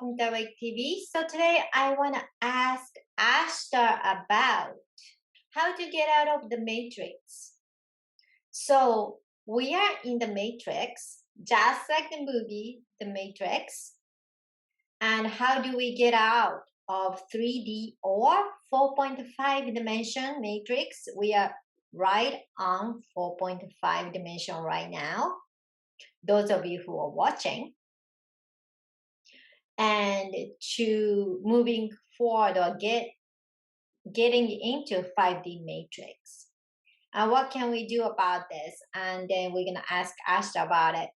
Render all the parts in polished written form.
welcome to Awake TV. So today I want to ask Ashtar about how to get out of the matrix. So we are in the matrix, just like the movie, The Matrix. And how do we get out of 3D or 4.5 dimension matrix? We are right on 4.5 dimension right now. Those of you who are watching. And to moving forward or getting into 5D matrix. And what can we do about this? And then we're going to ask Ashtar about it.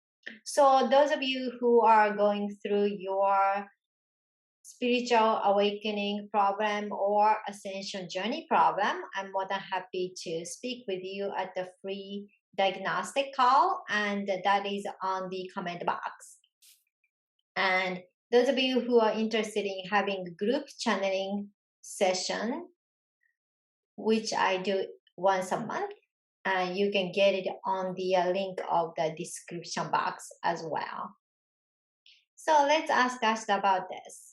So those of you who are going through your spiritual awakening problem or ascension journey problem, I'm more than happy to speak with you at the free diagnostic call, and that is on the comment box. And those of you who are interested in having a group channeling session, which I do once a month, you can get it on the link of the description box as well. So let's ask Ashtar about this.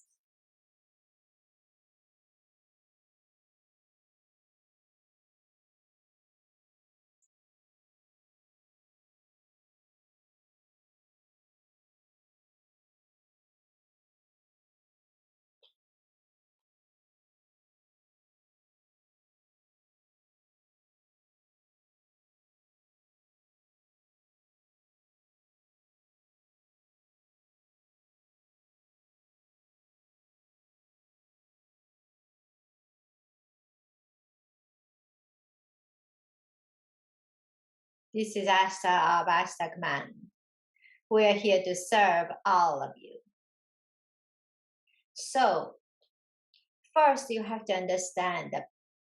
This is Ashtar of Ashtarcommand. We are here to serve all of you. So, first you have to understand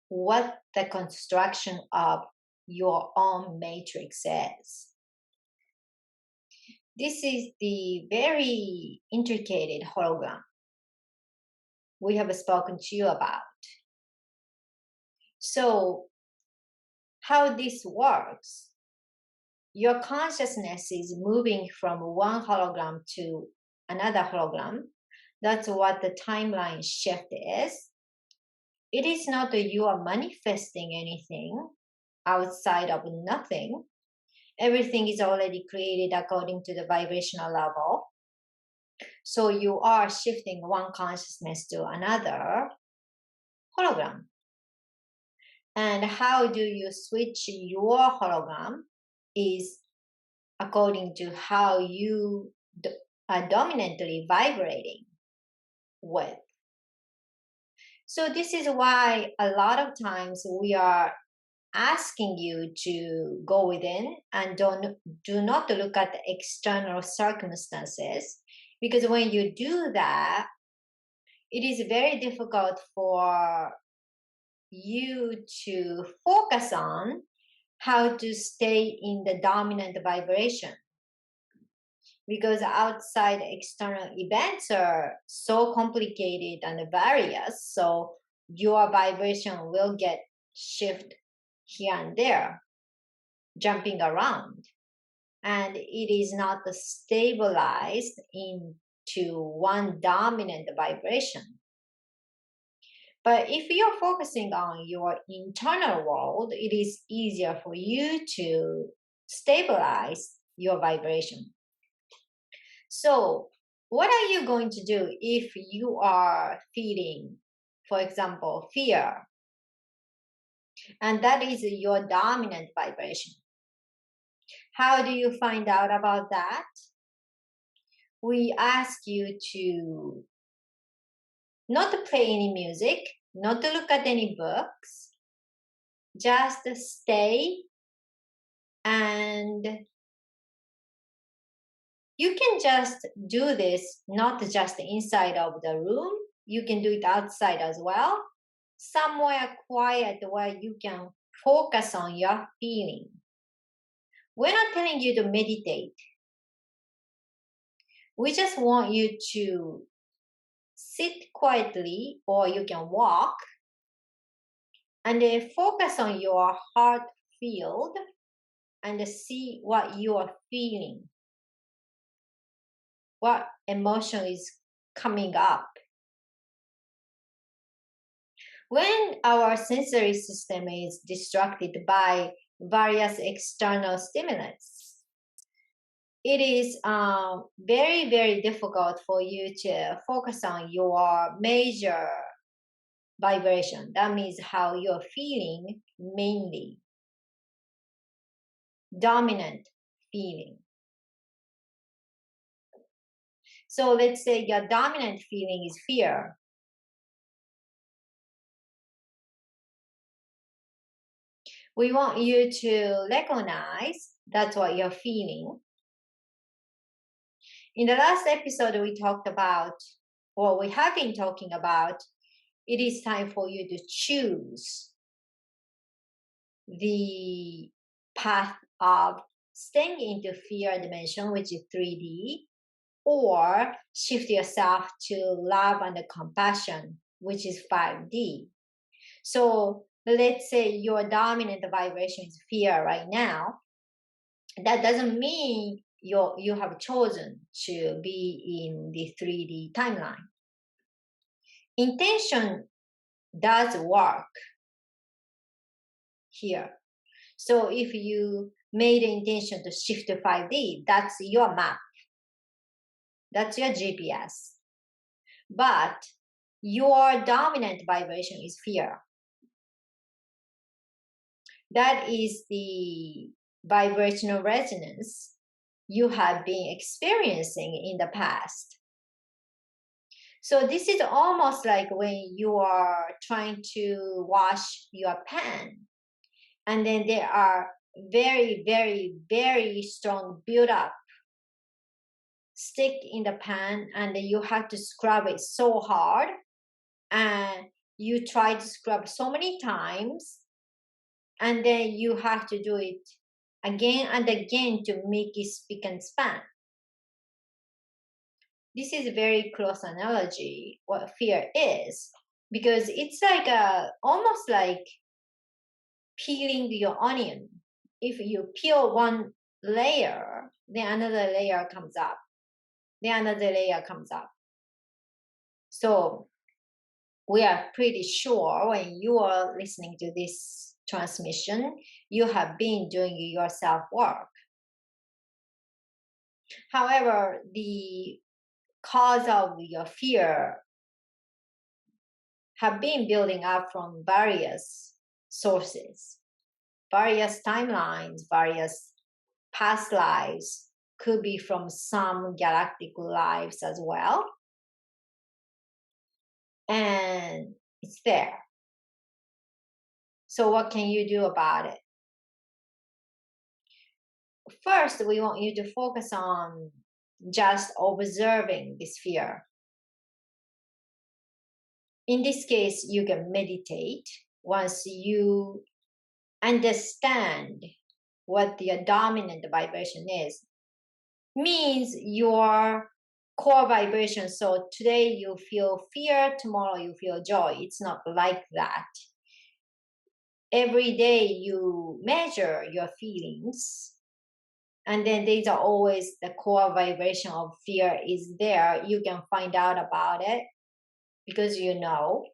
what the construction of your own matrix is. This is the very intricate hologram we have spoken to you about. So, how this works, your consciousness is moving from one hologram to another hologram. That's what the timeline shift is. It is not that you are manifesting anything outside of nothing. Everything is already created according to the vibrational level. So you are shifting one consciousness to another hologram. And how do you switch your hologram is according to how you are dominantly vibrating with. So this is why a lot of times we are asking you to go within and do not look at the external circumstances, because when you do that, it is very difficult for you to focus on how to stay in the dominant vibration, because outside external events are so complicated and various, so your vibration will get shift here and there, jumping around, and it is not stabilized into one dominant vibration. But if you're focusing on your internal world, it is easier for you to stabilize your vibration. So what are you going to do if you are feeling, for example, fear? And that is your dominant vibration. How do you find out about that? We ask you to not to play any music, not to look at any books, just stay, and you can just do this not just inside of the room, you can do it outside as well, somewhere quiet where you can focus on your feeling. We're not telling you to meditate. We just want you to sit quietly, or you can walk, and then focus on your heart field and see what you are feeling. What emotion is coming up. When our sensory system is distracted by various external stimulus, it is very, very difficult for you to focus on your major vibration. That means how you're feeling mainly. Dominant feeling. So let's say your dominant feeling is fear. We want you to recognize that's what you're feeling. In the last episode, we talked about, or we have been talking about, it is time for you to choose the path of staying into fear dimension, which is 3D, or shift yourself to love and compassion, which is 5D. So let's say your dominant vibration is fear right now. That doesn't mean you have chosen to be in the 3D timeline. Intention does work here. So if you made an intention to shift to 5D, that's your map. That's your GPS. But your dominant vibration is fear. That is the vibrational resonance you have been experiencing in the past. So this is almost like when you are trying to wash your pan, and then there are very, very, very strong build-up stick in the pan, and then you have to scrub it so hard, and you try to scrub so many times, and then you have to do it again and again to make it spick and span. This is a very close analogy what fear is, because it's like almost like peeling your onion. If you peel one layer, then another layer comes up. Then another layer comes up. So we are pretty sure when you are listening to this transmission, you have been doing your self-work. However, the cause of your fear have been building up from various sources, various timelines, various past lives, could be from some galactic lives as well. And it's there. So what can you do about it? First, we want you to focus on just observing this fear. In this case, you can meditate once you understand what your dominant vibration is. Means your core vibration. So today you feel fear, tomorrow you feel joy. It's not like that. Every day you measure your feelings, and then these are always the core vibration of fear is there. You can find out about it because you know.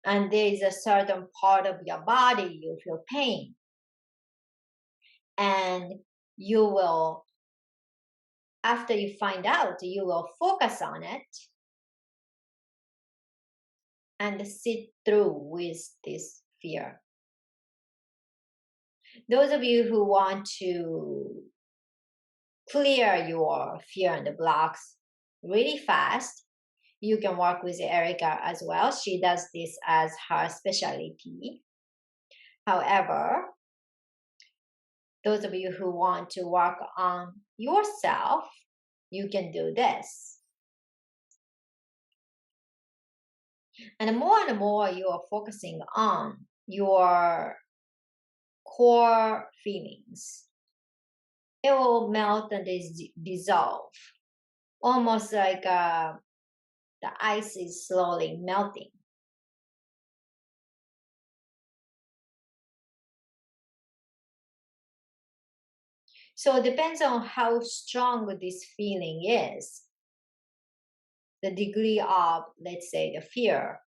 And there is a certain part of your body you feel pain. And you will, after you find out, you will focus on it and sit through with this fear. Those of you who want to clear your fear and the blocks really fast, you can work with Erica as well. She does this as her specialty. However, those of you who want to work on yourself, you can do this. And more you are focusing on your core feelings, it will melt and dissolve, almost like the ice is slowly melting. So it depends on how strong this feeling is. the degree of, let's say, the fear.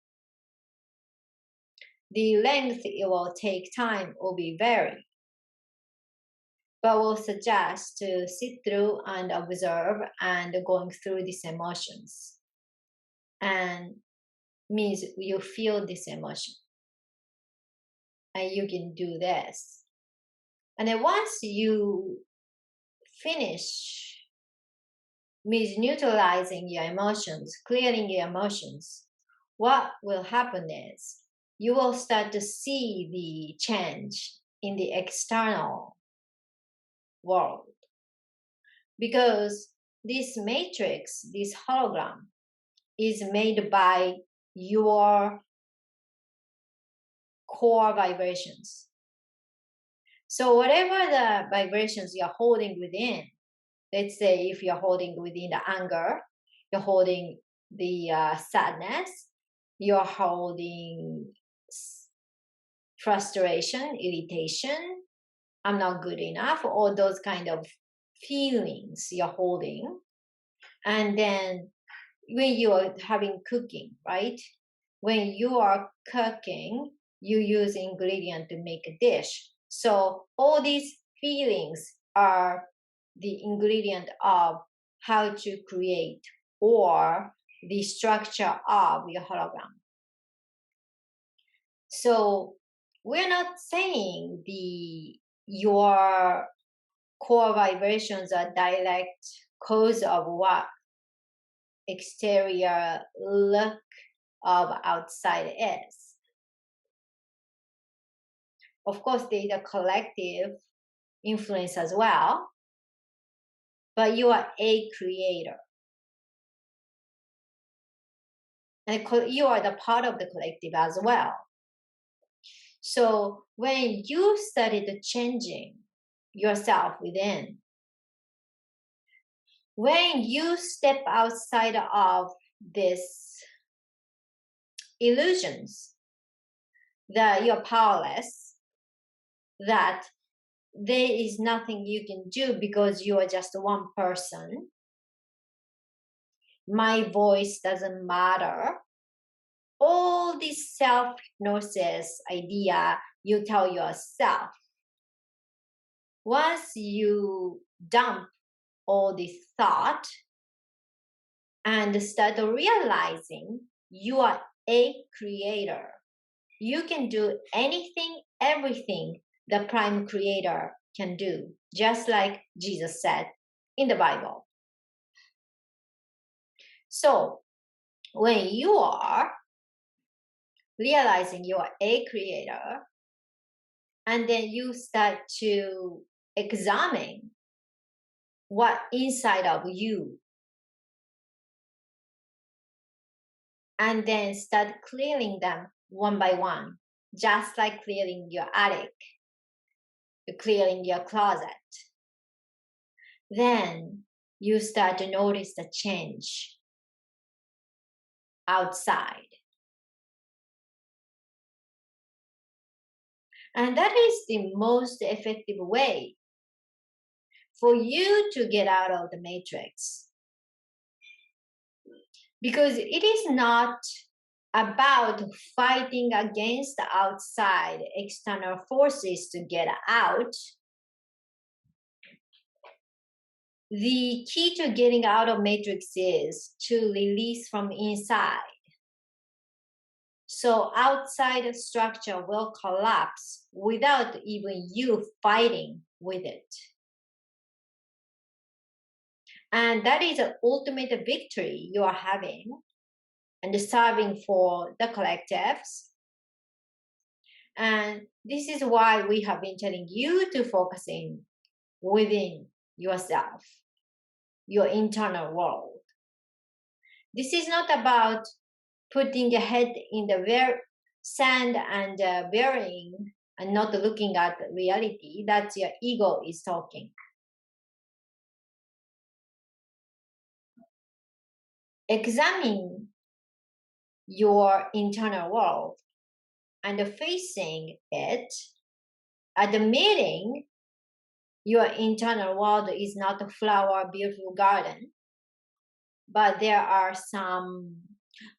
The length it will take time will be varied, but we'll suggest to sit through and observe and going through these emotions. And means you feel this emotion. And you can do this. And then once you finish means neutralizing your emotions, clearing your emotions, what will happen is you will start to see the change in the external world. Because this matrix, this hologram, is made by your core vibrations. So whatever the vibrations you're holding within, let's say if you're holding within the anger, you're holding the sadness, you're holding frustration, irritation, I'm not good enough, all those kind of feelings you're holding. And then when you are having cooking, right? When you are cooking, you use ingredient to make a dish. So all these feelings are the ingredient of how to create or the structure of your hologram. So we're not saying your core vibrations are direct cause of what exterior look of outside is. Of course, there's a collective influence as well, but you are a creator. And you are the part of the collective as well. So when you started changing yourself within, when you step outside of these illusions that you're powerless, that there is nothing you can do because you are just one person, my voice doesn't matter, all this self-hypnosis idea you tell yourself, once you dump all this thought and start realizing you are a creator, you can do anything, everything the prime creator can do, just like Jesus said in the Bible. So when you are realizing you are a creator, and then you start to examine what inside of you, and then start clearing them one by one, just like clearing your attic, clearing your closet. Then you start to notice the change outside. And that is the most effective way for you to get out of the matrix. Because it is not about fighting against the outside external forces to get out. The key to getting out of matrix is to release from inside. So outside structure will collapse without even you fighting with it. And that is the ultimate victory you are having and serving for the collectives. And this is why we have been telling you to focus in within yourself, your internal world. This is not about putting your head in the sand and burying and not looking at reality. That's your ego is talking. Examine your internal world and facing it, admitting your internal world is not a flower, beautiful garden, but there are some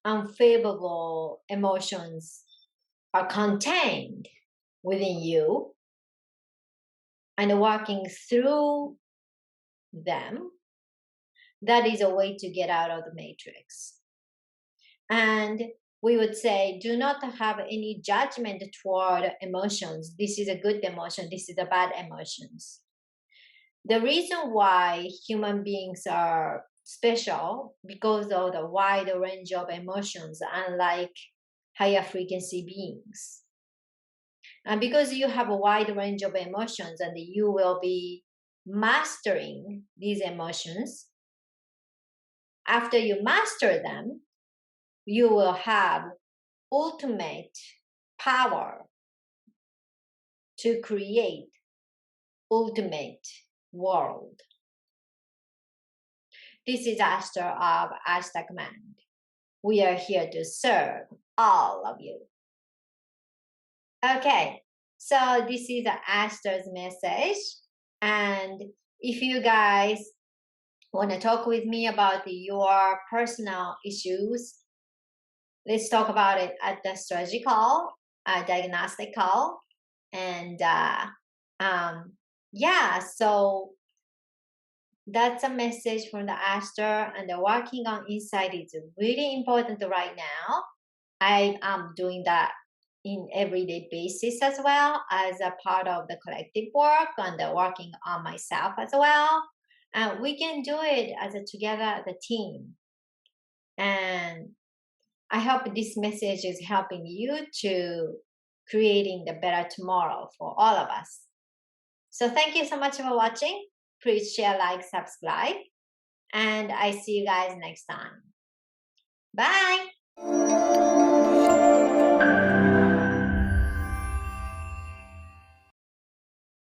unfavorable emotions are contained within you, and walking through them, that is a way to get out of the matrix. And we would say, do not have any judgment toward emotions. This is a good emotion, this is a bad emotions. The reason why human beings are special because of the wide range of emotions, unlike higher frequency beings. And because you have a wide range of emotions and you will be mastering these emotions, after you master them, you will have ultimate power to create ultimate world. This is Ashtar of Ashtarcommand. We are here to serve all of you. Okay, so this is Ashtar's message. And if you guys want to talk with me about your personal issues, let's talk about it at the strategy call, diagnostic call. And yeah, so that's a message from the Ashtar, and the working on inside is really important right now. I am doing that in everyday basis as well as a part of the collective work and the working on myself as well. And we can do it as a together as a team. And I hope this message is helping you to creating the better tomorrow for all of us. So thank you so much for watching. Please share, like, subscribe, and I see you guys next time. Bye.